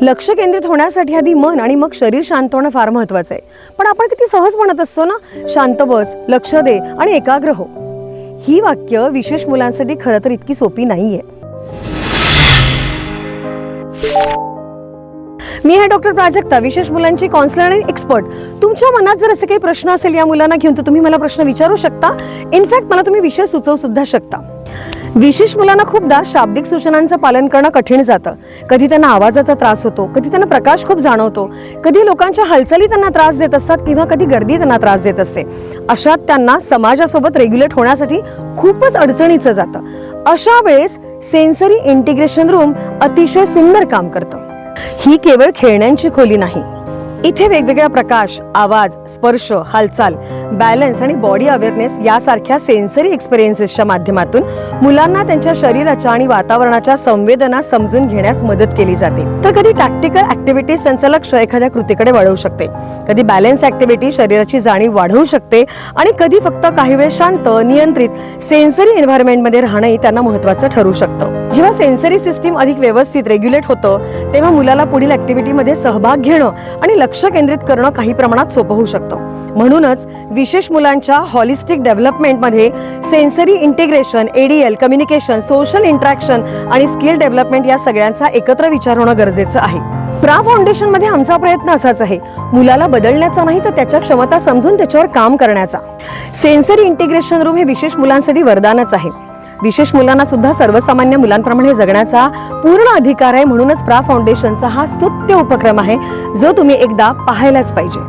लक्ष केंद्रित होण्यासाठी आधी मन आणि मग शरीर शांत होणं फार महत्वाचं आहे. पण आपण किती सहज म्हणत असतो ना, शांत बस, लक्ष दे आणि एकाग्र हो. ही वाक्य विशेष मुलांसाठी खरं तर इतकी सोपी नाहीये. मी आहे डॉक्टर प्राजक्ता, विशेष मुलांची काउन्सिलर आणि एक्सपर्ट. तुमच्या मनात जर असे काही प्रश्न असेल या मुलांना घेऊन, तर तुम्ही मला प्रश्न विचारू शकता. इनफॅक्ट मला तुम्ही विषय सुचवू सुद्धा शकता. विशेष मुलांना खूपदा शाब्दिक सूचनांचं पालन करणं कठीण जातं. कधी त्यांना आवाजाचा त्रास होतो, कधी त्यांना प्रकाश खूप जाणवतो, कधी लोकांच्या हालचाली त्यांना त्रास देत असतात किंवा कधी गर्दी त्यांना त्रास देत असते. अशात त्यांना समाजासोबत रेग्युलेट होण्यासाठी खूपच अडचणीचं जातं. अशा वेळेस सेन्सरी इंटिग्रेशन रूम अतिशय सुंदर काम करतं. ही केवळ खेळण्यांची खोली नाही. इथे वेगवेगळ्या प्रकाश, आवाज, स्पर्श, हालचाल, बॅलन्स आणि बॉडी अवेअरनेस यासारख्या सेन्सरी एक्सपिरियन्सेसच्या माध्यमातून मुलांना त्यांच्या शरीराच्या आणि वातावरणाच्या संवेदना समजून घेण्यास मदत केली जाते. तर कधी टॅक्टिकल ऍक्टिव्हिटीज त्यांचं लक्ष एखाद्या कृतीकडे वळवू शकते, कधी बॅलन्स ऍक्टिव्हिटी शरीराची जाणीव वाढवू शकते आणि कधी फक्त काही वेळ शांत, नियंत्रित सेन्सरी एन्व्हायरमेंटमध्ये राहणंही त्यांना महत्त्वाचं ठरू शकतं. जेव्हा सेन्सरी सिस्टीम अधिक व्यवस्थित रेग्युलेट होतं, तेव्हा मुलाला पुढील ऍक्टिव्हिटीमध्ये सहभाग घेणं आणि लक्ष केंद्रित करणं काही प्रमाणात सोपं होऊ शकतं. म्हणूनच विशेष मुलांच्या हॉलिस्टिक डेव्हलपमेंटमध्ये sensory integration, ADL, communication, social interaction आणि स्किल डेव्हलपमेंट या सगळ्यांचा एकत्र विचार होणं गरजेचं आहे. प्रा फाउंडेशन मध्ये आमचा प्रयत्न असाच आहे, मुलाला बदलण्याचा नाही तर त्याच्या क्षमता समजून त्याच्यावर काम करण्याचा. सेन्सरी इंटिग्रेशन रूम हे विशेष मुलांसाठी वरदानच आहे. विशेष मुलांना सुद्धा सर्वसामान्य मुलांप्रमाणे जगण्याचा पूर्ण अधिकार आहे. म्हणूनच प्रा फाउंडेशनचा हा स्तुत्य उपक्रम आहे, जो तुम्ही एकदा पाहायलाच पाहिजे.